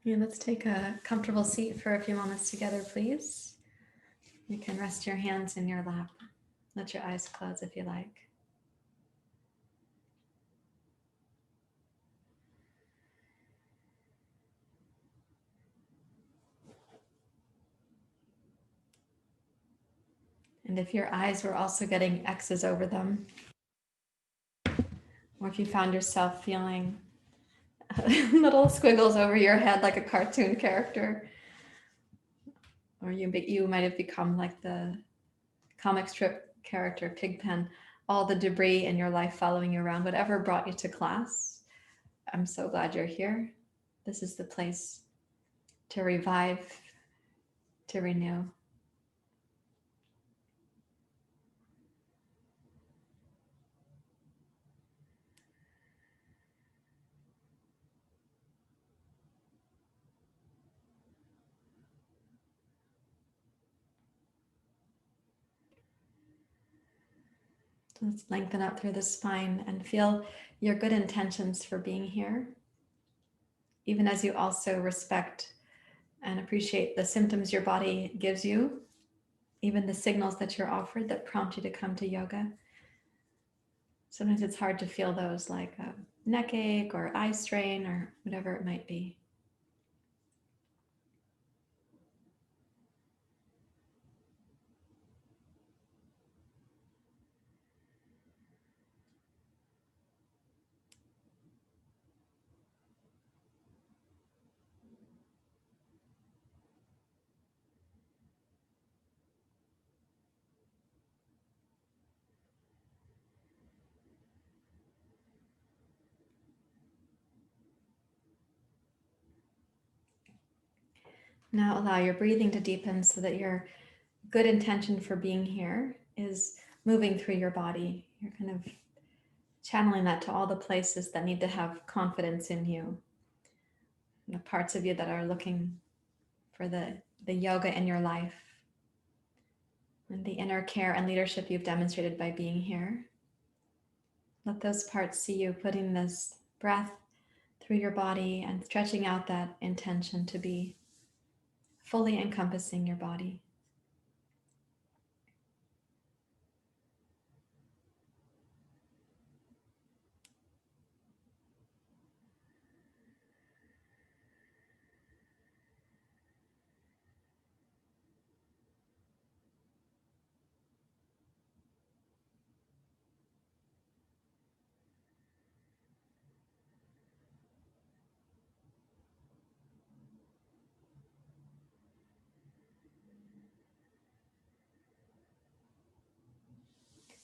And let's take a comfortable seat for a few moments together, please. You can rest your hands in your lap. Let your eyes close if you like. And if your eyes were also getting X's over them, or if you found yourself feeling little squiggles over your head like a cartoon character, or you might have become like the comic strip character Pigpen, all the debris in your life following you around, whatever brought you to class, I'm so glad you're here. This is the place to revive, to renew. So let's lengthen up through the spine and feel your good intentions for being here, even as you also respect and appreciate the symptoms your body gives you, even the signals that you're offered that prompt you to come to yoga. Sometimes it's hard to feel those, like a neck ache or eye strain or whatever it might be. Now allow your breathing to deepen so that your good intention for being here is moving through your body. You're kind of channeling that to all the places that need to have confidence in you, the parts of you that are looking for the yoga in your life, and the inner care and leadership you've demonstrated by being here. Let those parts see you putting this breath through your body and stretching out that intention to be fully encompassing your body.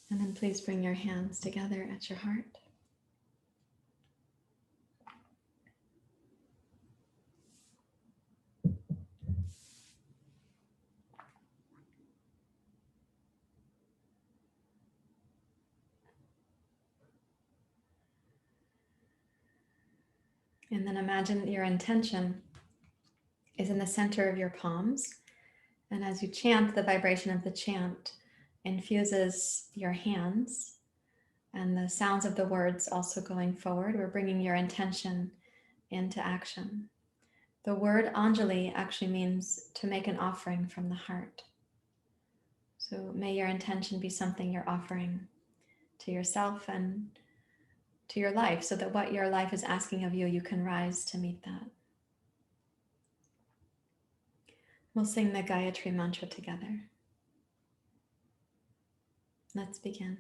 And then please bring your hands together at your heart. And then imagine your intention is in the center of your palms. And as you chant, the vibration of the chant infuses your hands, and the sounds of the words also going forward. We're bringing your intention into action. The word Anjali actually means to make an offering from the heart. So may your intention be something you're offering to yourself and to your life, so that what your life is asking of you, you can rise to meet that. We'll sing the Gayatri mantra together. Let's begin.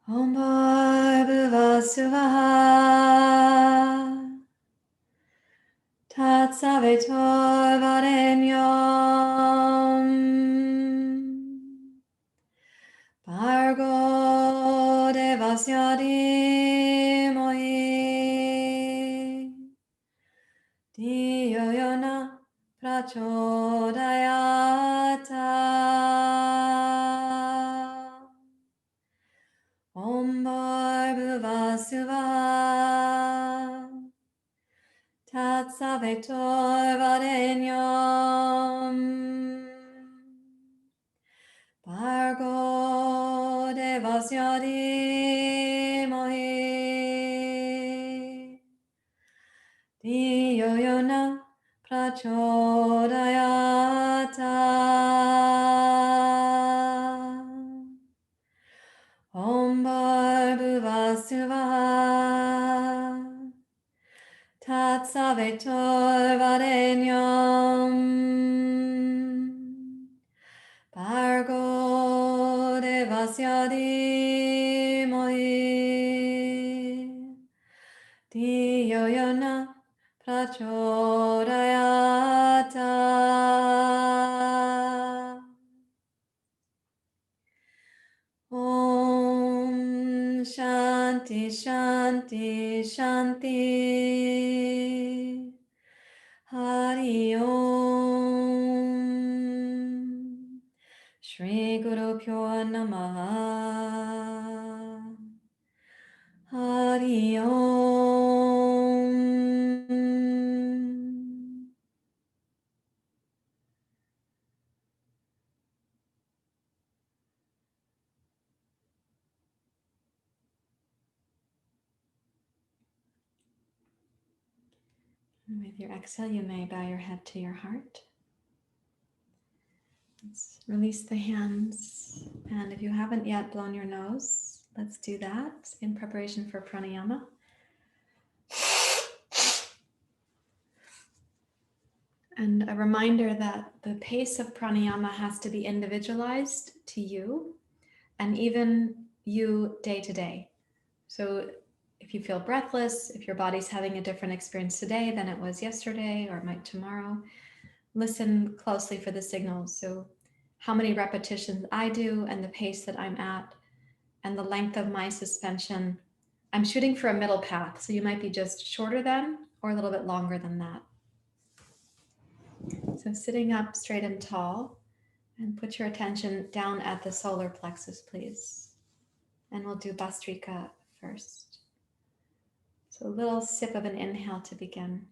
Om Bhargava Suvaha Tat Savitor Varenyam Bhargo Devasya Dhimoi Dhiyo Yona Prachodayata Om Bhargava Suvaha Tat Savitor Varenyam Bhargo Devasya Dhimoi Dhiyo Dhiyoyona prachodayata. Om Bharbhuvasuvaha Tatsavitor Varenyam Bhargo Devasya Dhimoi Dhiyo Yona Prachodayata. Om Shanti Shanti Shanti Hari Om Shri Guru Pyo Namaha Hari Om. And with your exhale, you may bow your head to your heart. Let's release the hands. And if you haven't yet blown your nose, let's do that in preparation for pranayama. And a reminder that the pace of pranayama has to be individualized to you and even you day to day. So if you feel breathless, if your body's having a different experience today than it was yesterday or might tomorrow, listen closely for the signals. So how many repetitions I do and the pace that I'm at and the length of my suspension. I'm shooting for a middle path, so you might be just shorter than or a little bit longer than that. So sitting up straight and tall, and put your attention down at the solar plexus, please. And we'll do Bastrika first. So a little sip of an inhale to begin.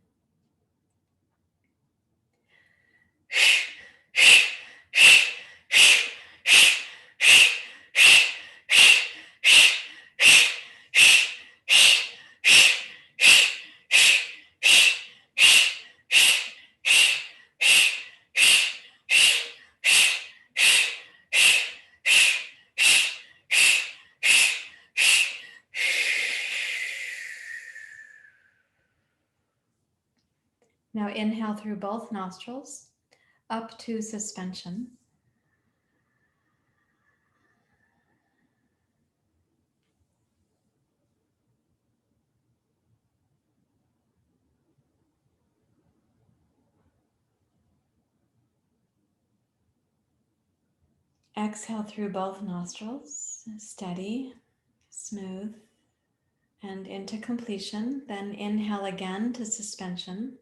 Now inhale through both nostrils, up to suspension. Exhale through both nostrils, steady, smooth, and into completion. Then inhale again to suspension.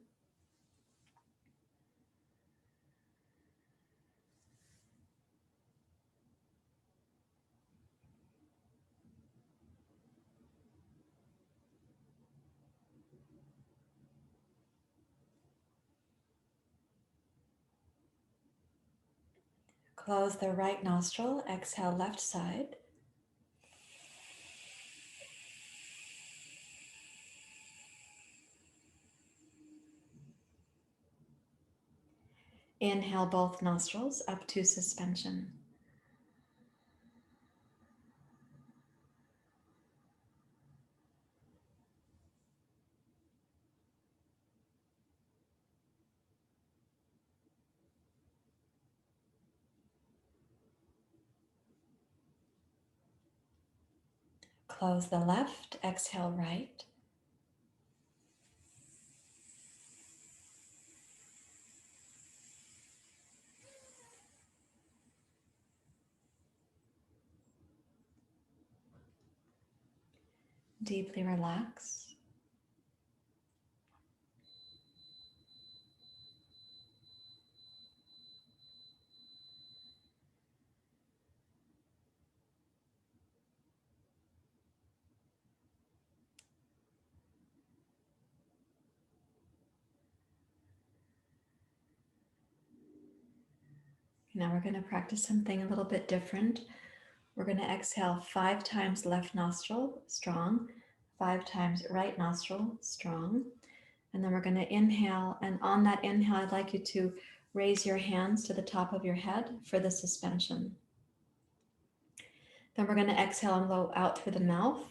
Close the right nostril, exhale left side. Inhale both nostrils up to suspension. Close the left, exhale right. Deeply relax. Now we're going to practice something a little bit different. We're going to exhale 5 times left nostril, strong, 5 times right nostril, strong, And then we're going to inhale. And on that inhale, I'd like you to raise your hands to the top of your head for the suspension. Then we're going to exhale and blow out through the mouth,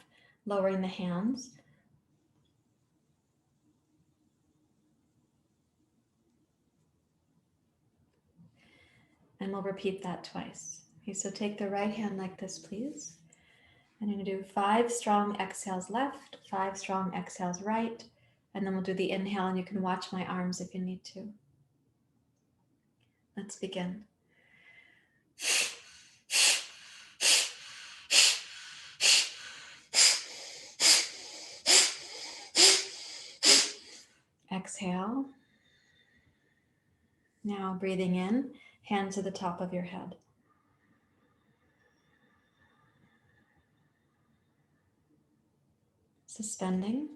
lowering the hands. And we'll repeat that twice. Okay, so take the right hand like this, please. And I'm going to do 5 strong exhales left, 5 strong exhales right, and then we'll do the inhale, and you can watch my arms if you need to. Let's begin. Exhale. Now breathing in, hands to the top of your head. Suspending.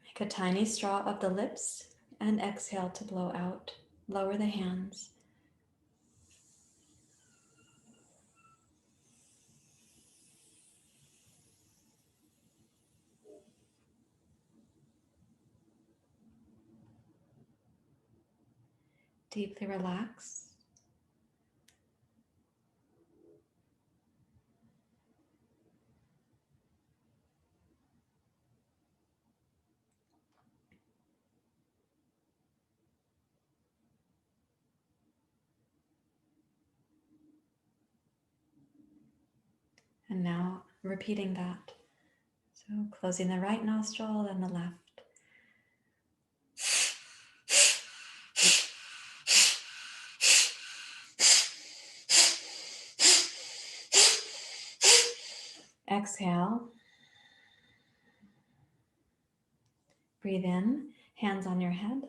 Make a tiny straw of the lips and exhale to blow out. Lower the hands. Deeply relax. And now repeating that. So closing the right nostril and the left. Exhale. Breathe in, hands on your head.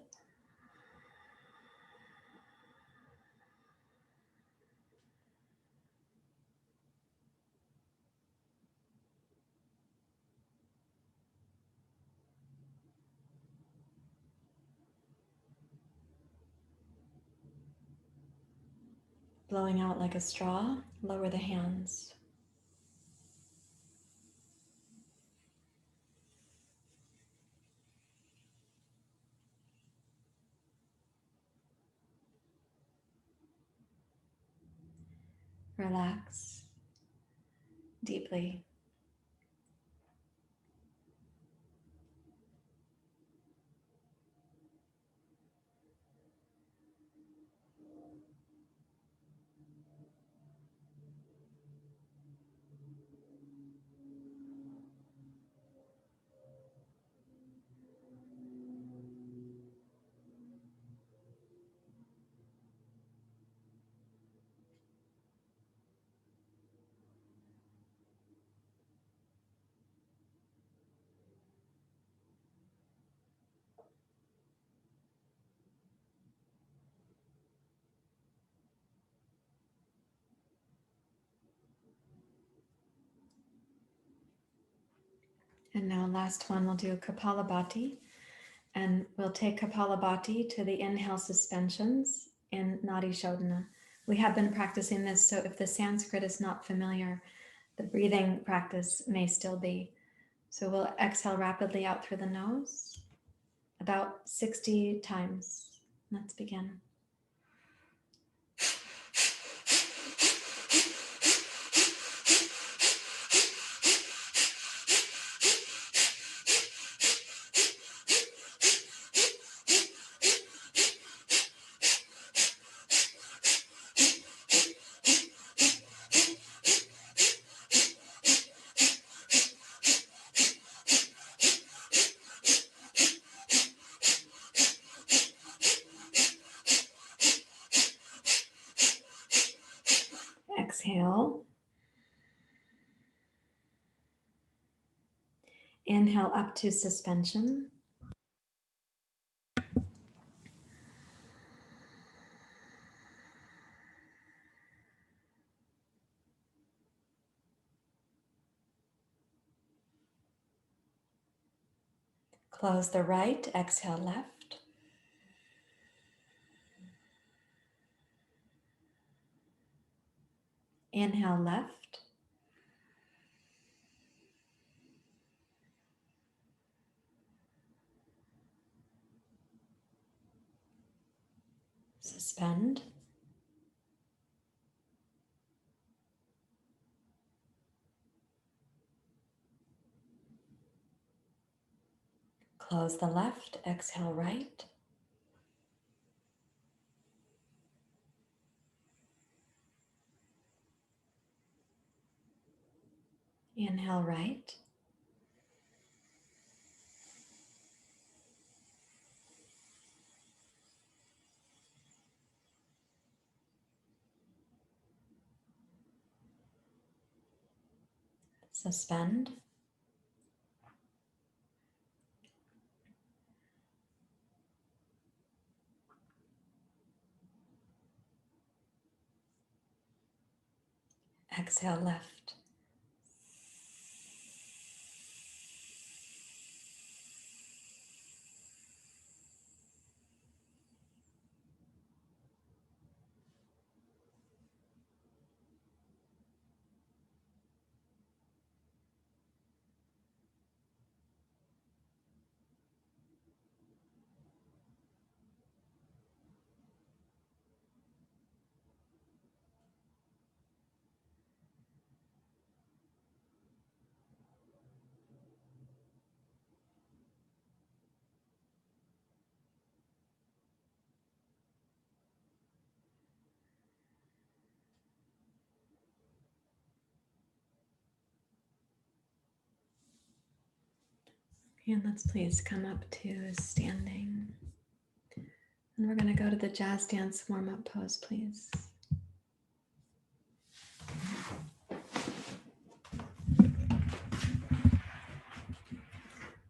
Blowing out like a straw, lower the hands. Relax deeply. And now last one, we'll do Kapalabhati. And we'll take Kapalabhati to the inhale suspensions in Nadi Shodhana. We have been practicing this, so if the Sanskrit is not familiar, the breathing practice may still be. So we'll exhale rapidly out through the nose, about 60 times. Let's begin. Exhale. Inhale up to suspension. Close the right, exhale left. Inhale left. Suspend. Close the left, exhale right. Inhale right. Suspend. Exhale left. And let's please come up to standing. And we're going to go to the jazz dance warm-up pose, please.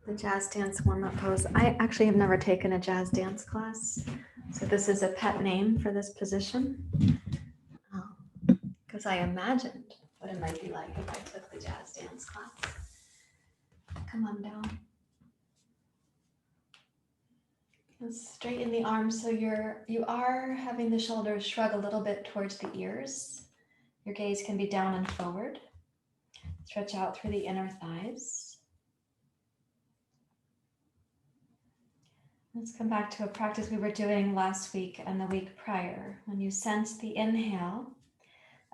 The jazz dance warm-up pose. I actually have never taken a jazz dance class, so this is a pet name for this position, because I imagined what it might be like if I took the jazz dance class. Come on down. And straighten the arms so you are having the shoulders shrug a little bit towards the ears. Your gaze can be down and forward. Stretch out through the inner thighs. Let's come back to a practice we were doing last week and the week prior. When you sense the inhale,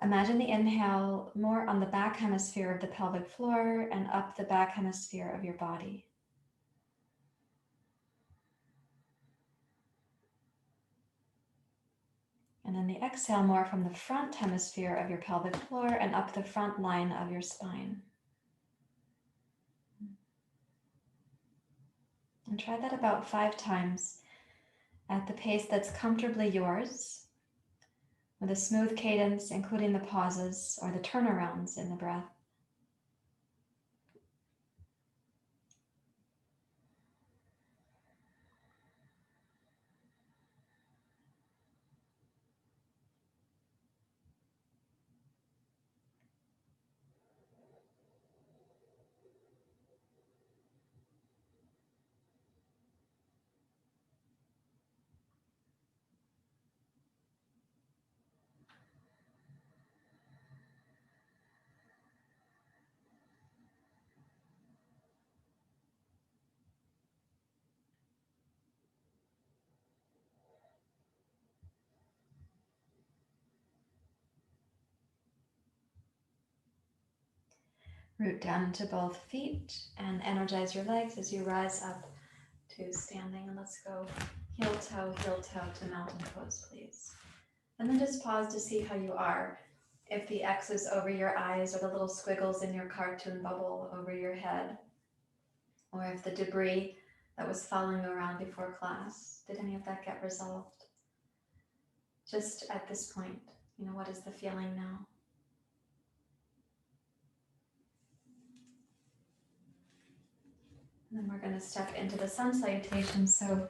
imagine the inhale more on the back hemisphere of the pelvic floor and up the back hemisphere of your body. And then the exhale more from the front hemisphere of your pelvic floor and up the front line of your spine. And try that about 5 times at the pace that's comfortably yours, with a smooth cadence, including the pauses or the turnarounds in the breath. Root down into both feet and energize your legs as you rise up to standing. And let's go heel toe to mountain pose, please. And then just pause to see how you are. If the X's over your eyes or the little squiggles in your cartoon bubble over your head, or if the debris that was following you around before class, did any of that get resolved? Just at this point, what is the feeling now? And then we're going to step into the Sun Salutation. So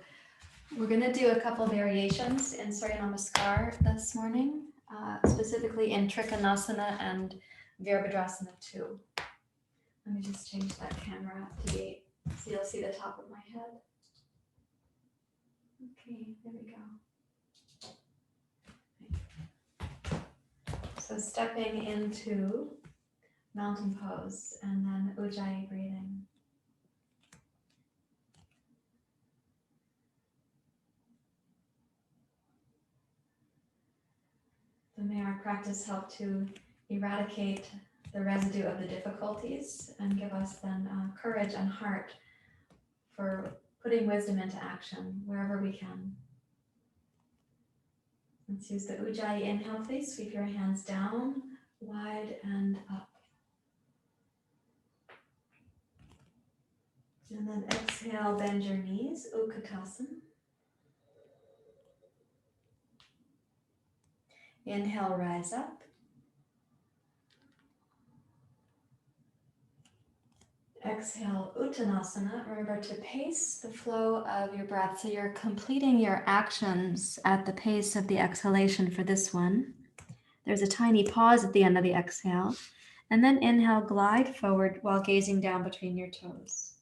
we're going to do a couple variations in Surya Namaskar this morning, specifically in Trikonasana and Virabhadrasana 2. Let me just change that camera up to date so you'll see the top of my head. Okay, there we go. So So stepping into mountain pose and then Ujjayi breathing. So may our practice help to eradicate the residue of the difficulties and give us then courage and heart for putting wisdom into action wherever we can. Let's use the Ujjayi inhale, please. Sweep your hands down, wide and up. And then exhale, bend your knees, Utkatasana. Inhale, rise up. Exhale, Uttanasana. Remember to pace the flow of your breath so you're completing your actions at the pace of the exhalation for this one. There's a tiny pause at the end of the exhale. And then inhale, glide forward while gazing down between your toes.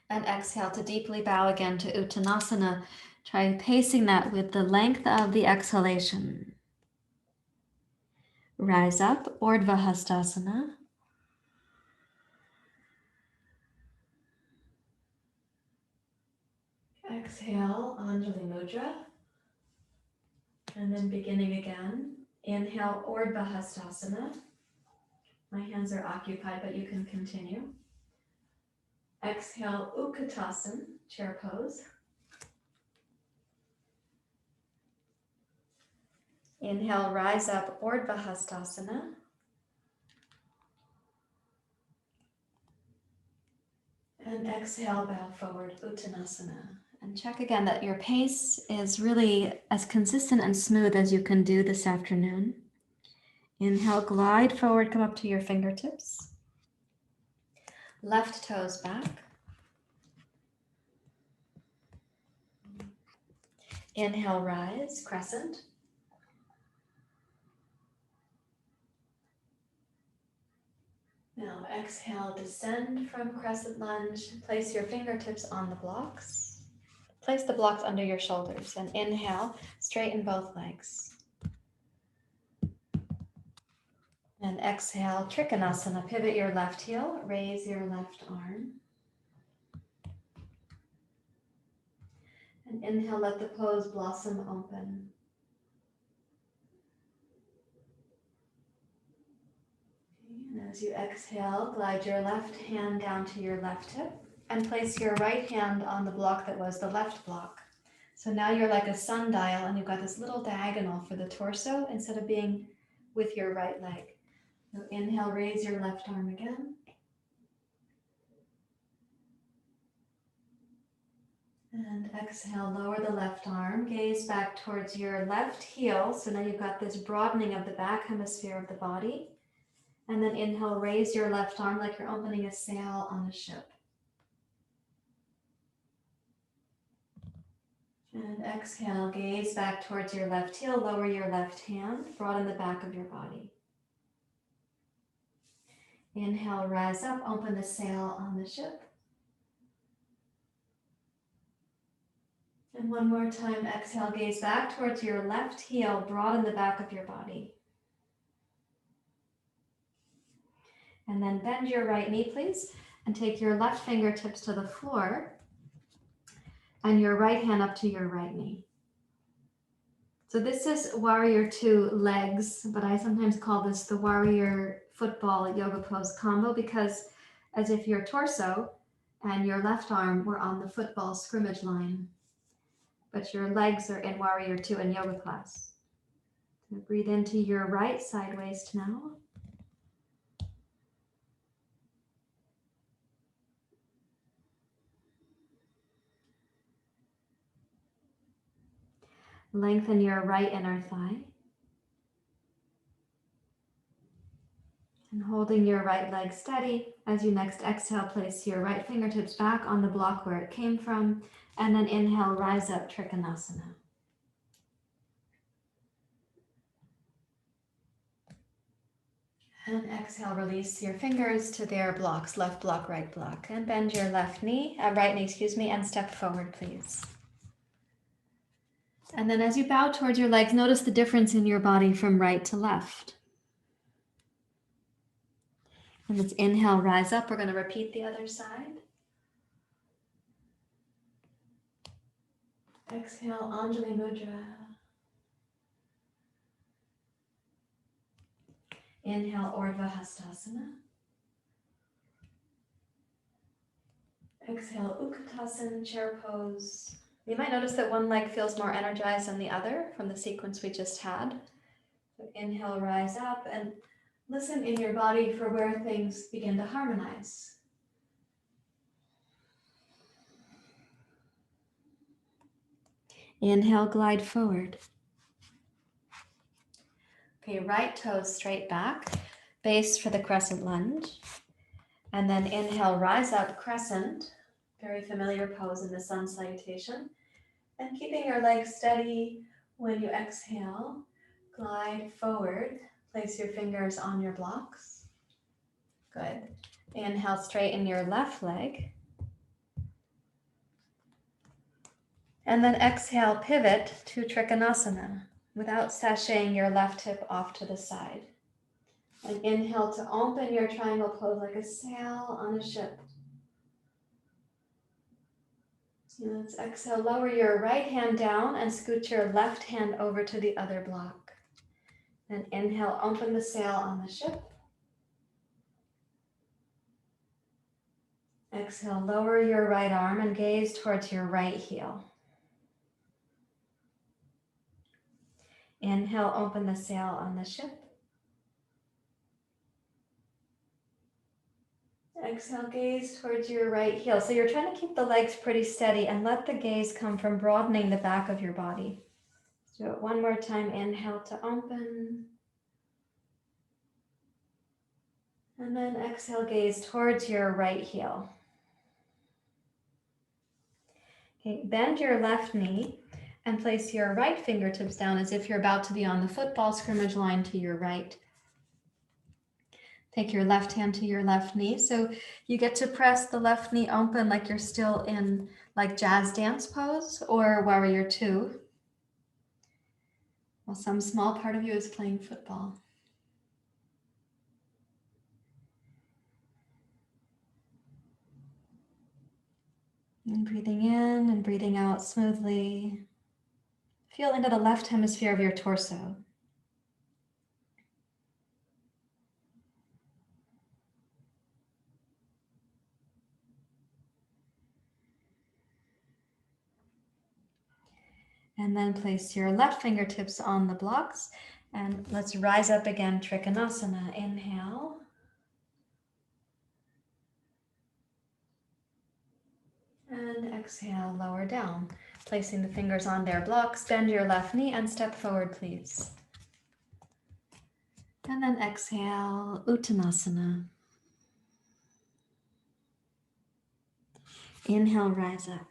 And exhale to deeply bow again to Uttanasana. Try pacing that with the length of the exhalation. Rise up, Urdhva Hastasana. Exhale, Anjali Mudra. And then beginning again. Inhale, Urdhva Hastasana. My hands are occupied, but you can continue. Exhale, Utkatasana, chair pose. Inhale, rise up, Urdhva Hastasana. And exhale, bow forward, Uttanasana. And check again that your pace is really as consistent and smooth as you can do this afternoon. Inhale, glide forward, come up to your fingertips. Left toes back. Inhale, rise, crescent. Now exhale, descend from crescent lunge. Place your fingertips on the blocks. Place the blocks under your shoulders and inhale, straighten both legs. And exhale, Trikonasana. Pivot your left heel, raise your left arm. And inhale, let the pose blossom open. And as you exhale, glide your left hand down to your left hip and place your right hand on the block that was the left block. So now you're like a sundial and you've got this little diagonal for the torso instead of being with your right leg. So inhale, raise your left arm again. And exhale, lower the left arm, gaze back towards your left heel. So now you've got this broadening of the back hemisphere of the body. And then inhale, raise your left arm like you're opening a sail on a ship. And exhale, gaze back towards your left heel, lower your left hand, broaden the back of your body. Inhale, rise up, open the sail on the ship. And one more time, exhale, gaze back towards your left heel, broaden the back of your body. And then bend your right knee, please, and take your left fingertips to the floor and your right hand up to your right knee. So this is warrior two legs, but I sometimes call this the warrior football yoga pose combo because as if your torso and your left arm were on the football scrimmage line, but your legs are in warrior two in yoga class. So breathe into your right side waist now. Lengthen your right inner thigh. And holding your right leg steady, as you next exhale, place your right fingertips back on the block where it came from, and then inhale, rise up, Trikonasana. And exhale, release your fingers to their blocks, left block, right block, and bend your right knee, and step forward, please. And then as you bow towards your legs, notice the difference in your body from right to left. And let's inhale, rise up. We're going to repeat the other side. Exhale, Anjali Mudra. Inhale, Urdhva Hastasana. Exhale, Utkatasana, chair pose. You might notice that one leg feels more energized than the other from the sequence we just had. So inhale, rise up, and listen in your body for where things begin to harmonize. Inhale, glide forward. Okay, right toes straight back, base for the crescent lunge. And then inhale, rise up, crescent. Very familiar pose in the Sun Salutation. And keeping your legs steady when you exhale, glide forward. Place your fingers on your blocks. Good. Inhale, straighten your left leg. And then exhale, pivot to Trikonasana without sashaying your left hip off to the side. And inhale to open your triangle pose like a sail on a ship. And let's exhale, lower your right hand down and scoot your left hand over to the other block. And inhale, open the sail on the ship. Exhale, lower your right arm and gaze towards your right heel. Inhale, open the sail on the ship. Exhale, gaze towards your right heel. So you're trying to keep the legs pretty steady and let the gaze come from broadening the back of your body. Let's do it one more time. Inhale to open. And then exhale, gaze towards your right heel. Okay, bend your left knee and place your right fingertips down as if you're about to be on the football scrimmage line to your right. Take your left hand to your left knee. So you get to press the left knee open like you're still in like jazz dance pose or warrior two. While some small part of you is playing football. And breathing in and breathing out smoothly. Feel into the left hemisphere of your torso. And then place your left fingertips on the blocks. And let's rise up again, Trikonasana. Inhale. And exhale, lower down. Placing the fingers on their blocks, bend your left knee and step forward, please. And then exhale, Uttanasana. Inhale, rise up.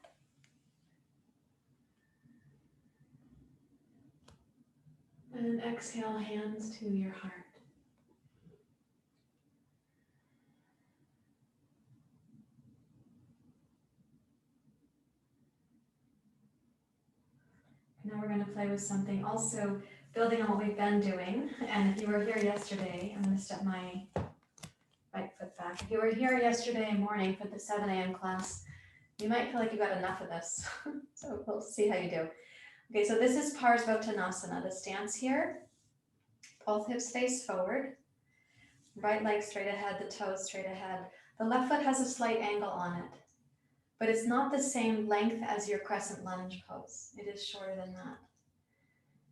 And exhale, hands to your heart. Now we're going to play with something also building on what we've been doing. And if you were here yesterday, I'm going to step my right foot back. If you were here yesterday morning for the 7 a.m. class, you might feel like you got enough of this. So we'll see how you do. Okay, so this is Parsvatanasana, the stance here. Both hips face forward. Right leg straight ahead, the toes straight ahead. The left foot has a slight angle on it, but it's not the same length as your crescent lunge pose. It is shorter than that.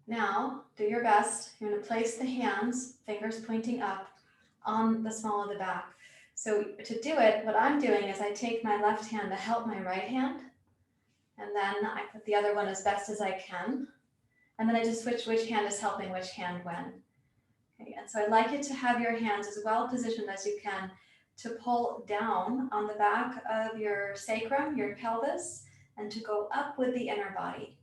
Now, do your best. You're going to place the hands, fingers pointing up, on the small of the back. So to do it, what I'm doing is I take my left hand to help my right hand, and then I put the other one as best as I can, and then I just switch which hand is helping which hand when. Okay, and so I'd like you to have your hands as well positioned as you can to pull down on the back of your sacrum, your pelvis, and to go up with the inner body.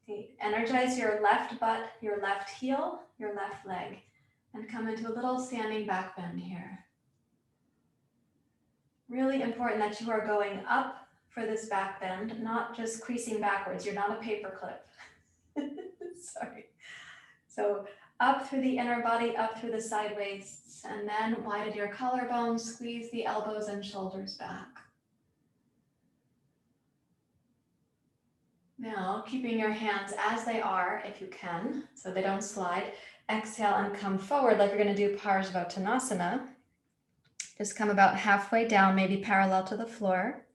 Okay, energize your left butt, your left heel, your left leg, and come into a little standing back bend here. Really important that you are going up for this back bend, not just creasing backwards. You're not a paper clip. Sorry. So up through the inner body, up through the side waists, and then widen your collarbones, squeeze the elbows and shoulders back. Now, keeping your hands as they are, if you can, so they don't slide, exhale and come forward like you're going to do Parsvatanasana. Just come about halfway down, maybe parallel to the floor.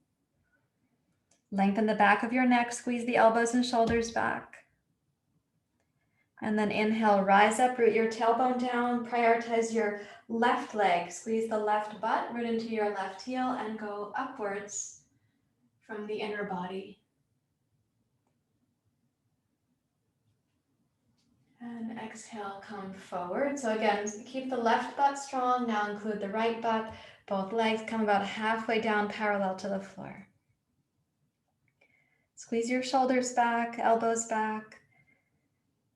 Lengthen the back of your neck, squeeze the elbows and shoulders back. And then inhale, rise up, root your tailbone down, prioritize your left leg, squeeze the left butt, root into your left heel, and go upwards from the inner body. And exhale, come forward. So again, keep the left butt strong, now include the right butt, both legs come about halfway down, parallel to the floor. Squeeze your shoulders back, elbows back.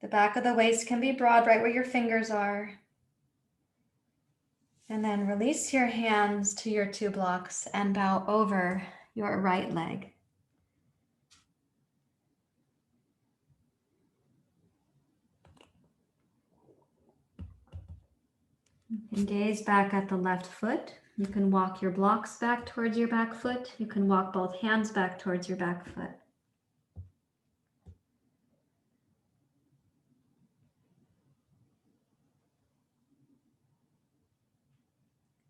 The back of the waist can be broad, right where your fingers are. And then release your hands to your two blocks and bow over your right leg. And gaze back at the left foot. You can walk your blocks back towards your back foot. You can walk both hands back towards your back foot.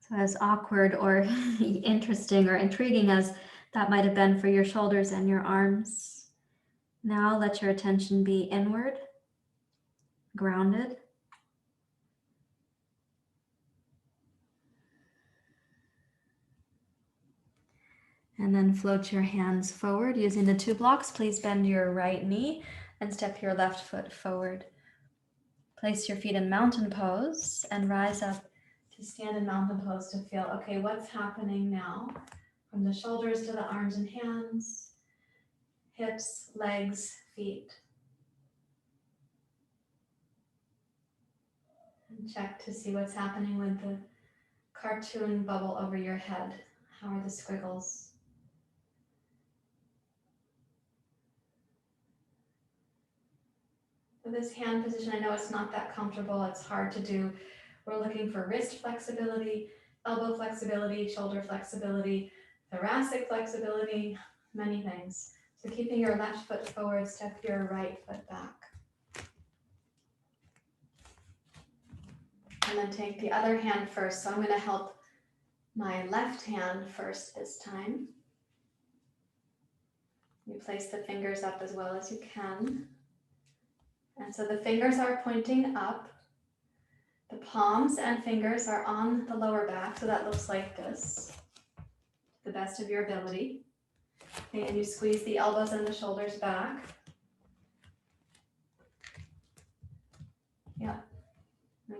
So as awkward or interesting or intriguing as that might have been for your shoulders and your arms, now let your attention be inward, grounded. And then float your hands forward using the two blocks. Please bend your right knee and step your left foot forward. Place your feet in mountain pose and rise up to stand in mountain pose to feel, okay, what's happening now? From the shoulders to the arms and hands, hips, legs, feet. And check to see what's happening with the cartoon bubble over your head. How are the squiggles? For this hand position, I know it's not that comfortable, it's hard to do. We're looking for wrist flexibility, elbow flexibility, shoulder flexibility, thoracic flexibility, many things. So keeping your left foot forward, step your right foot back. And then take the other hand first. So I'm going to help my left hand first this time. You place the fingers up as well as you can. And so the fingers are pointing up. The palms and fingers are on the lower back, so that looks like this, to the best of your ability. Okay, and you squeeze the elbows and the shoulders back. Yeah.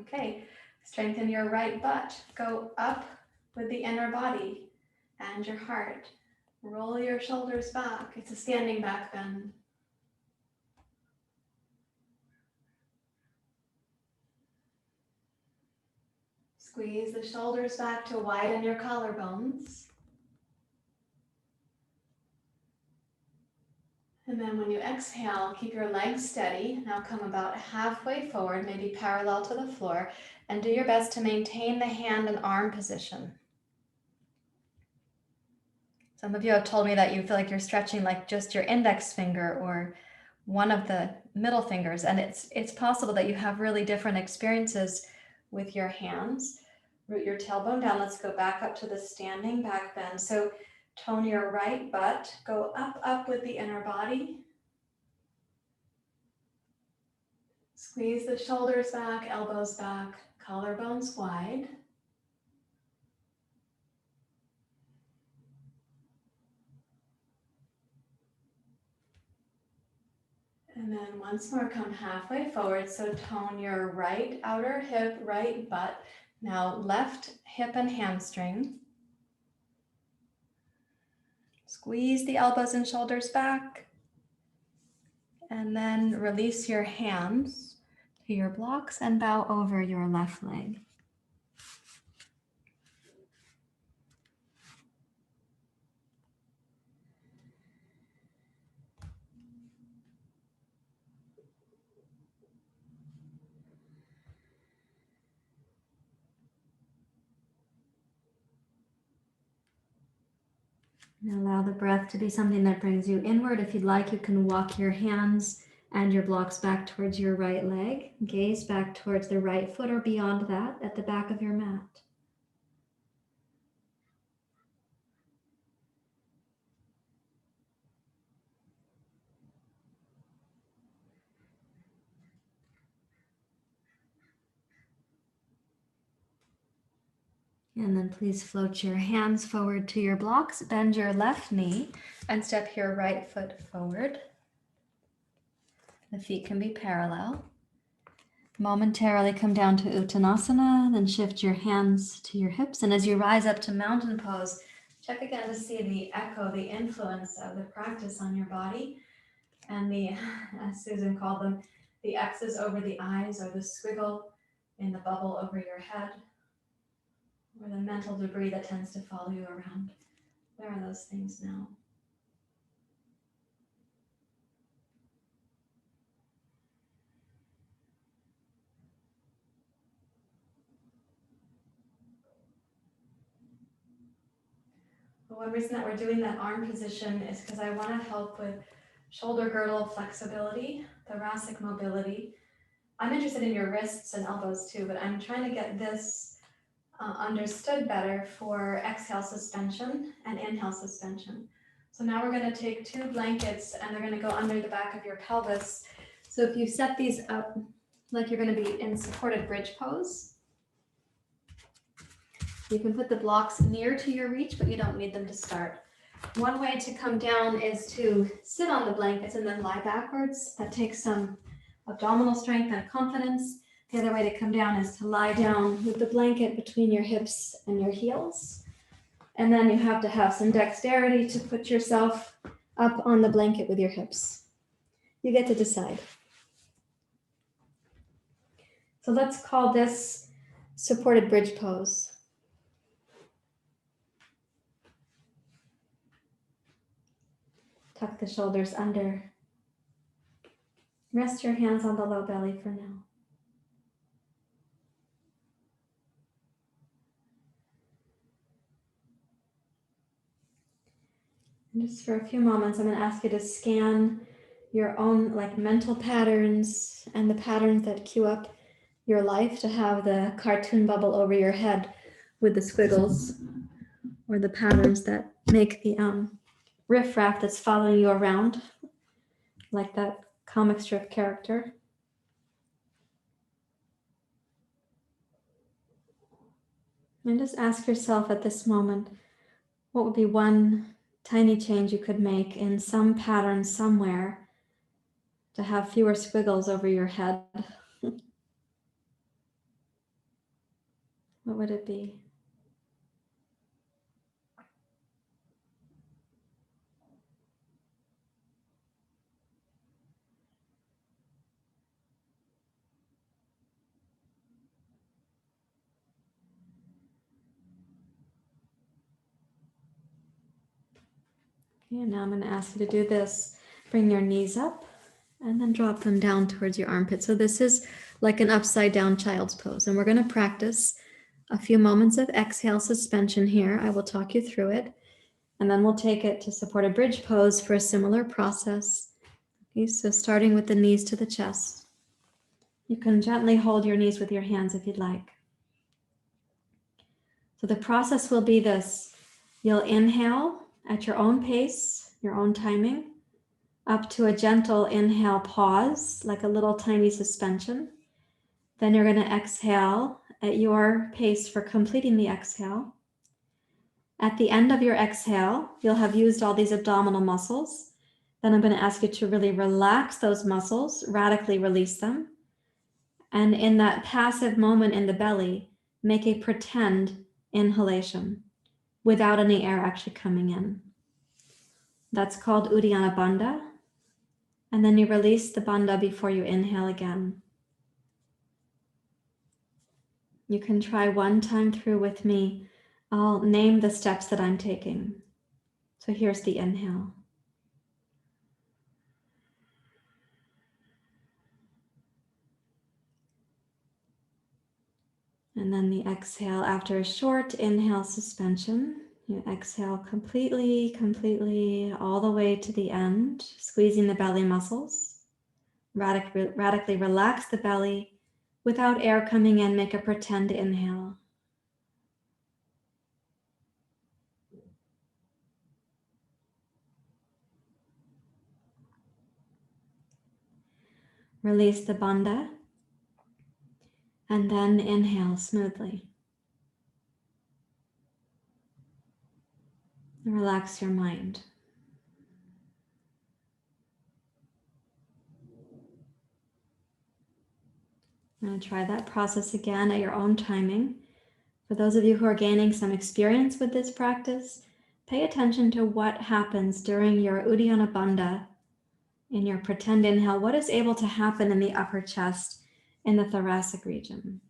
Okay, strengthen your right butt. Go up with the inner body and your heart. Roll your shoulders back. It's a standing back bend. Squeeze the shoulders back to widen your collarbones. And then when you exhale, keep your legs steady. Now come about halfway forward, maybe parallel to the floor, and do your best to maintain the hand and arm position. Some of you have told me that you feel like you're stretching like just your index finger or one of the middle fingers, and it's possible that you have really different experiences with your hands. Root your tailbone down. Let's go back up to the standing back bend. So tone your right butt, go up with the inner body. Squeeze the shoulders back, elbows back, collarbones wide. And then once more, come halfway forward. So tone your right outer hip, right butt. Now left hip and hamstring. Squeeze the elbows and shoulders back. And then release your hands to your blocks and bow over your left leg. And allow the breath to be something that brings you inward. If you'd like, you can walk your hands and your blocks back towards your right leg. Gaze back towards the right foot or beyond that at the back of your mat. And then please float your hands forward to your blocks, bend your left knee, and step your right foot forward. The feet can be parallel. Momentarily come down to Uttanasana, then shift your hands to your hips. And as you rise up to mountain pose, check again to see the echo, the influence of the practice on your body. And the, as Susan called them, the X's over the eyes, or the squiggle in the bubble over your head, or the mental debris that tends to follow you around. Where are those things now? One reason that we're doing that arm position is because I want to help with shoulder girdle flexibility, thoracic mobility. I'm interested in your wrists and elbows too, but I'm trying to get this understood better for exhale suspension and inhale suspension. So now we're going to take 2 blankets and they're going to go under the back of your pelvis. So if you set these up like you're going to be in supported bridge pose, you can put the blocks near to your reach, but you don't need them to start. One way to come down is to sit on the blankets and then lie backwards. That takes some abdominal strength and confidence. The other way to come down is to lie down with the blanket between your hips and your heels. And then you have to have some dexterity to put yourself up on the blanket with your hips. You get to decide. So let's call this supported bridge pose. Tuck the shoulders under. Rest your hands on the low belly for now. And just for a few moments, I'm going to ask you to scan your own mental patterns and the patterns that cue up your life, to have the cartoon bubble over your head with the squiggles, or the patterns that make the riff raff that's following you around, like that comic strip character. And just ask yourself at this moment, what would be one tiny change you could make in some pattern somewhere to have fewer squiggles over your head? What would it be? Okay, and now I'm going to ask you to do this. Bring your knees up and then drop them down towards your armpit. So this is like an upside down child's pose. And we're going to practice a few moments of exhale suspension here. I will talk you through it. And then we'll take it to supported bridge pose for a similar process. Okay, so starting with the knees to the chest. You can gently hold your knees with your hands if you'd like. So the process will be this. You'll inhale at your own pace, your own timing, up to a gentle inhale pause, like a little tiny suspension. Then you're going to exhale at your pace for completing the exhale. At the end of your exhale, you'll have used all these abdominal muscles. Then I'm going to ask you to really relax those muscles, radically release them. And in that passive moment in the belly, make a pretend inhalation without any air actually coming in. That's called Uddiyana Bandha. And then you release the bandha before you inhale again. You can try one time through with me. I'll name the steps that I'm taking. So here's the inhale. And then the exhale after a short inhale suspension. You exhale completely all the way to the end, squeezing the belly muscles. Radically relax the belly. Without air coming in, make a pretend inhale. Release the bandha. And then inhale smoothly. Relax your mind. I'm going to try that process again at your own timing. For those of you who are gaining some experience with this practice, pay attention to what happens during your Uddiyana Bandha, in your pretend inhale. What is able to happen in the upper chest, in the thoracic region?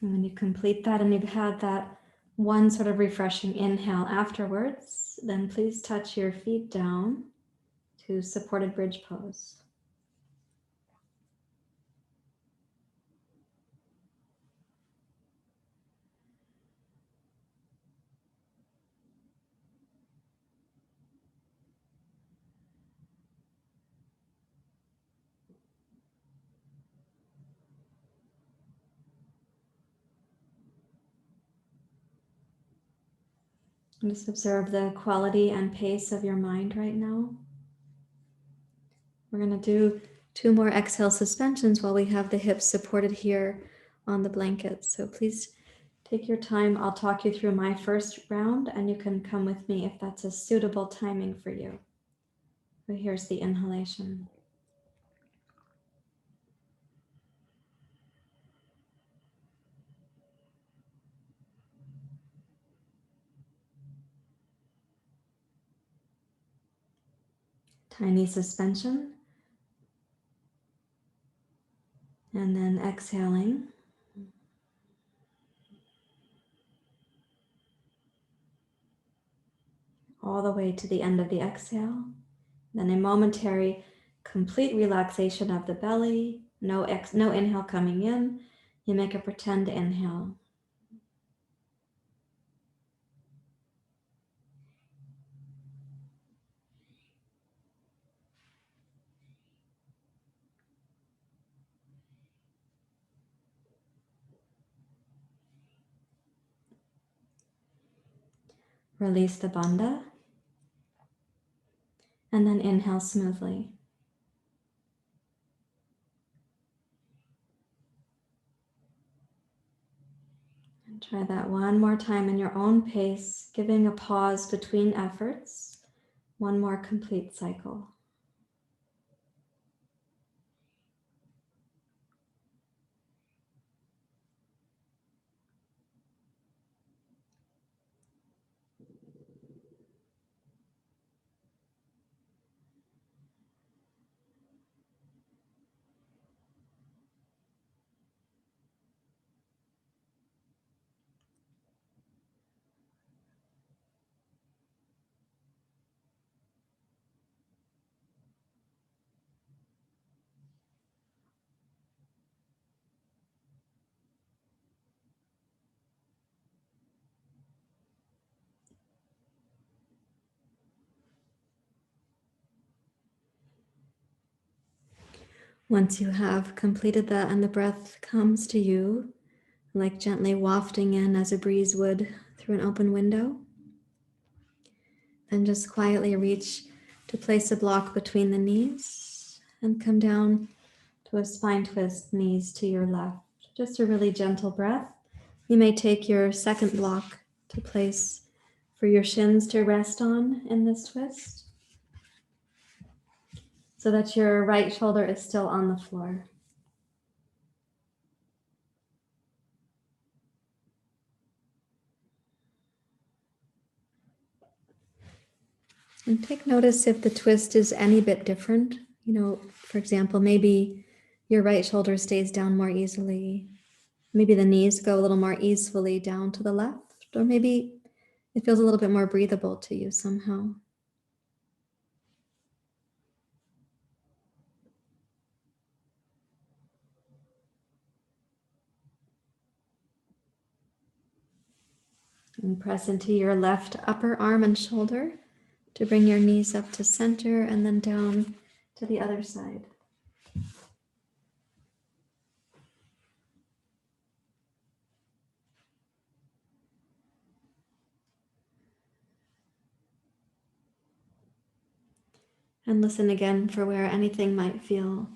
And when you complete that and you've had that one sort of refreshing inhale afterwards, then please touch your feet down to supported bridge pose. And just observe the quality and pace of your mind right now. We're going to do 2 more exhale suspensions while we have the hips supported here on the blanket. So please take your time. I'll talk you through my first round and you can come with me if that's a suitable timing for you. So here's the inhalation. Tiny suspension. And then exhaling. All the way to the end of the exhale. Then a momentary complete relaxation of the belly. No inhale coming in. You make a pretend inhale. Release the bandha. And then inhale smoothly. And try that one more time in your own pace, giving a pause between efforts. One more complete cycle. Once you have completed that and the breath comes to you, like gently wafting in as a breeze would through an open window, then just quietly reach to place a block between the knees and come down to a spine twist, knees to your left. Just a really gentle breath. You may take your second block to place for your shins to rest on in this twist, so that your right shoulder is still on the floor. And take notice if the twist is any bit different For example, maybe your right shoulder stays down more easily. Maybe the knees go a little more easily down to the left, or maybe it feels a little bit more breathable to you somehow. And press into your left upper arm and shoulder to bring your knees up to center and then down to the other side. And listen again for where anything might feel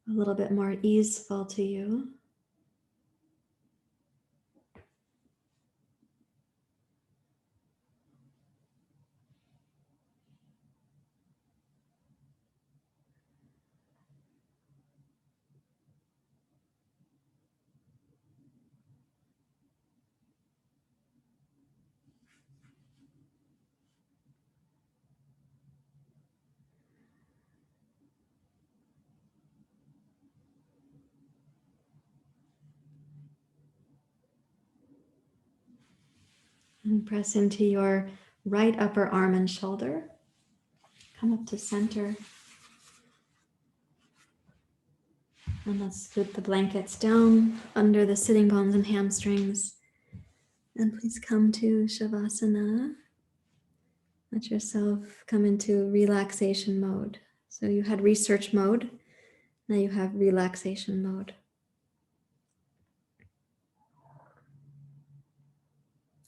a little bit more easeful to you. And press into your right upper arm and shoulder. Come up to center. And let's scoot the blankets down under the sitting bones and hamstrings. And please come to Shavasana. Let yourself come into relaxation mode. So you had research mode. Now you have relaxation mode.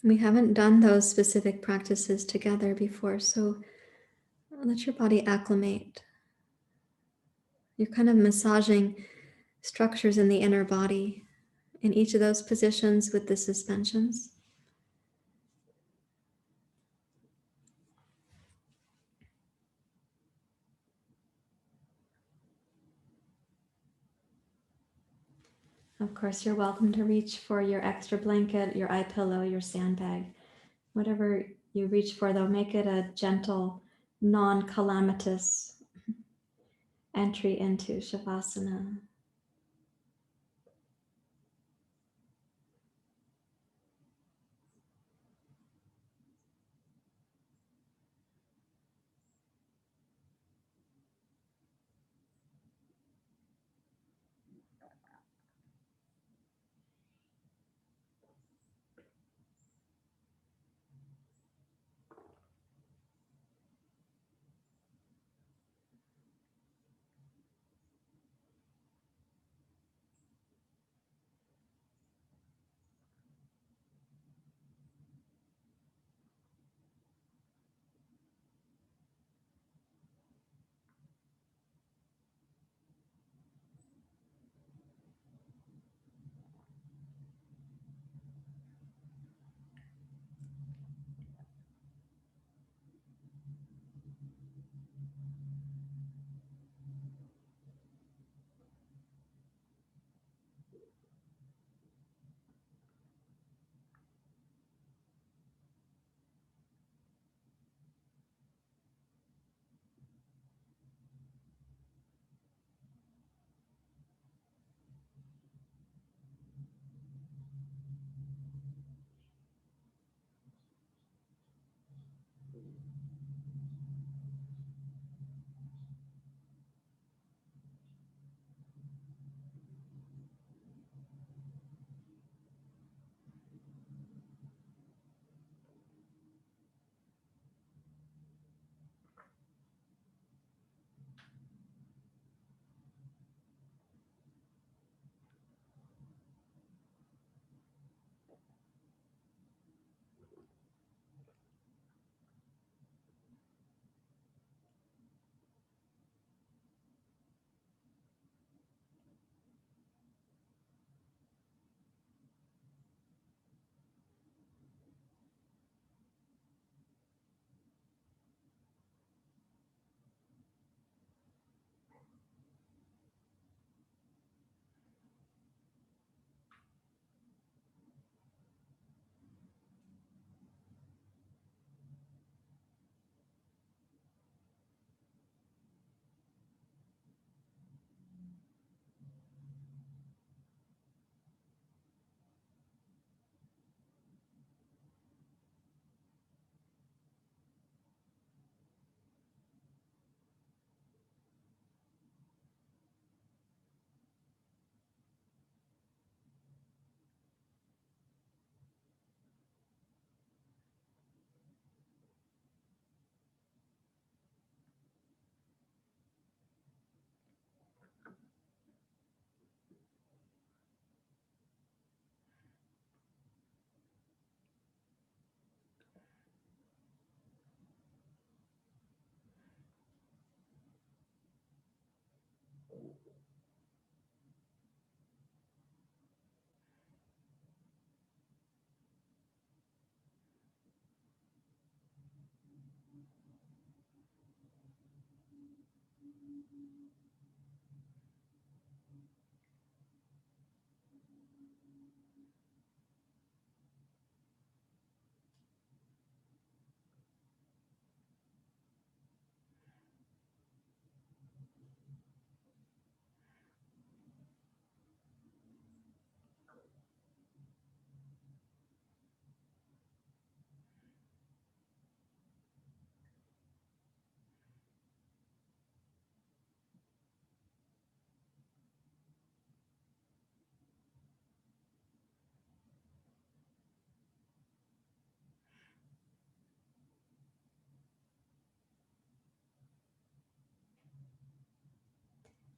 We haven't done those specific practices together before, so let your body acclimate. You're kind of massaging structures in the inner body in each of those positions with the suspensions. Of course, you're welcome to reach for your extra blanket, your eye pillow, your sandbag. Whatever you reach for, though, make it a gentle, non-calamitous entry into Shavasana.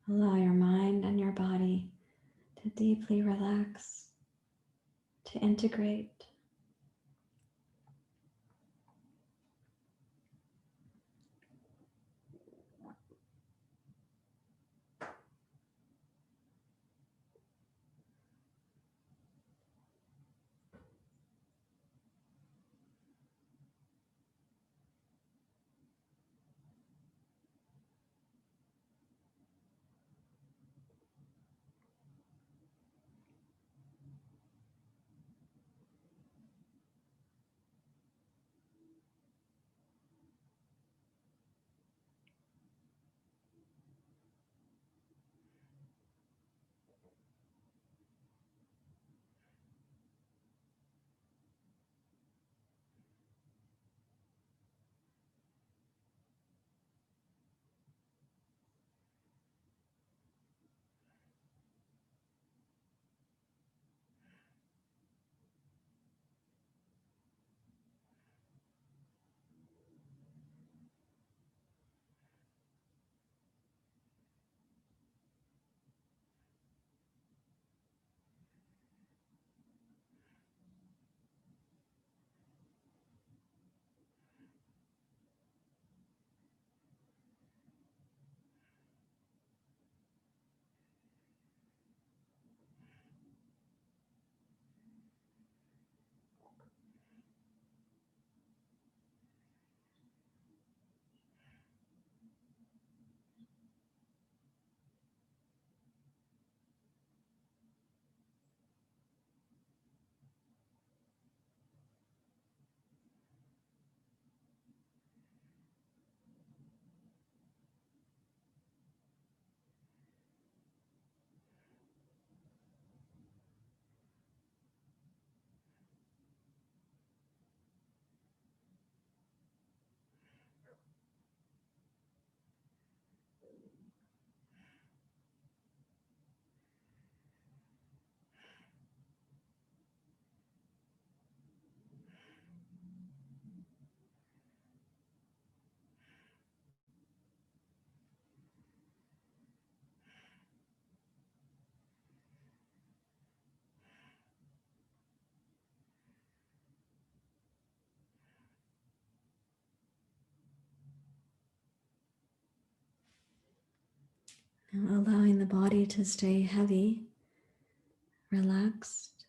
Allow your mind and your body to deeply relax, to integrate. Now allowing the body to stay heavy, relaxed.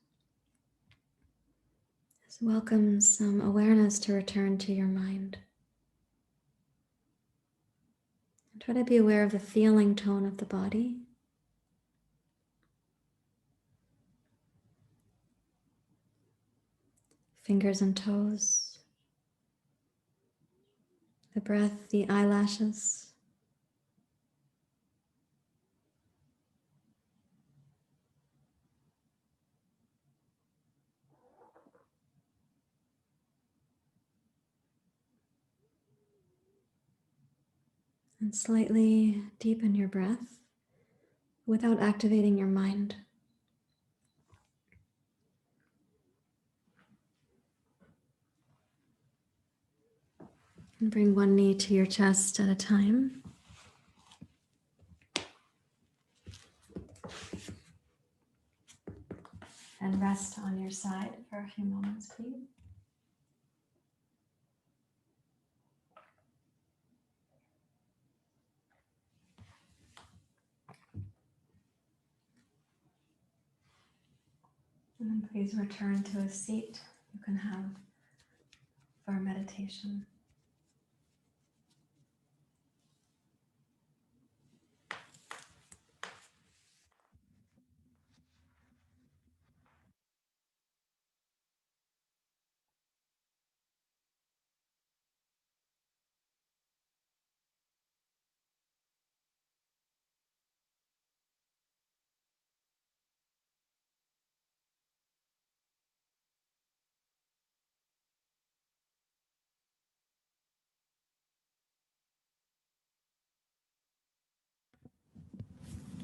Just welcome some awareness to return to your mind. And try to be aware of the feeling tone of the body. Fingers and toes. The breath, the eyelashes. And slightly deepen your breath without activating your mind. And bring one knee to your chest at a time. And rest on your side for a few moments, please. And then please return to a seat you can have for meditation.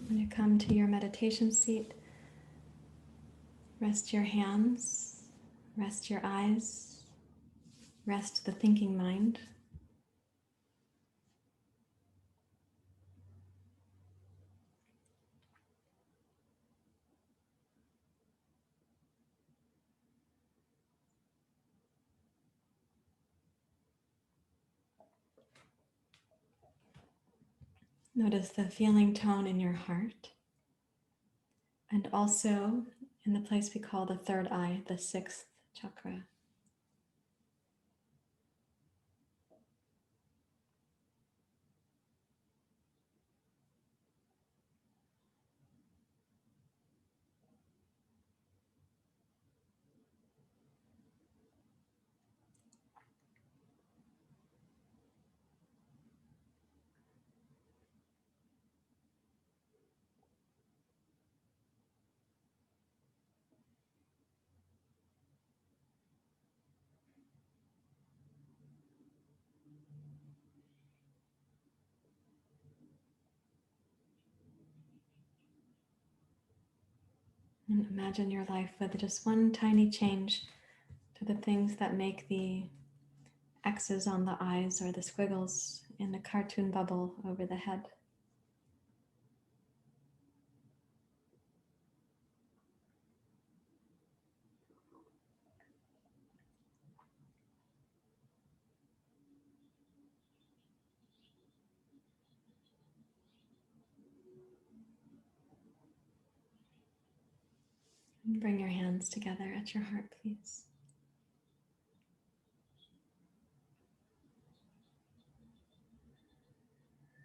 When you come to your meditation seat, rest your hands, rest your eyes, rest the thinking mind. Notice the feeling tone in your heart, and also in the place we call the third eye, the sixth chakra. And imagine your life with just one tiny change to the things that make the X's on the eyes or the squiggles in the cartoon bubble over the head. And bring your hands together at your heart, please.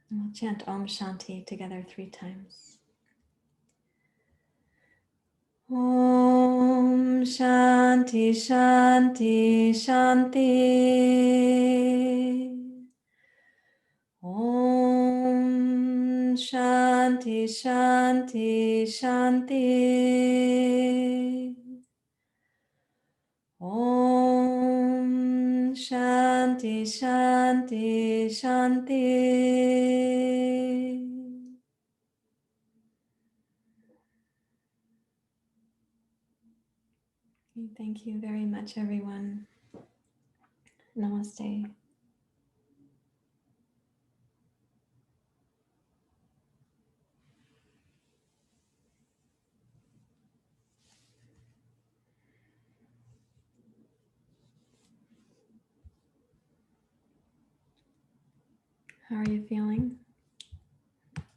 And we'll chant Om Shanti together 3 times. Om Shanti Shanti Shanti. Om Shanti Shanti Shanti. Om Shanti Shanti Shanti. Thank you very much, everyone. Namaste. How are you feeling?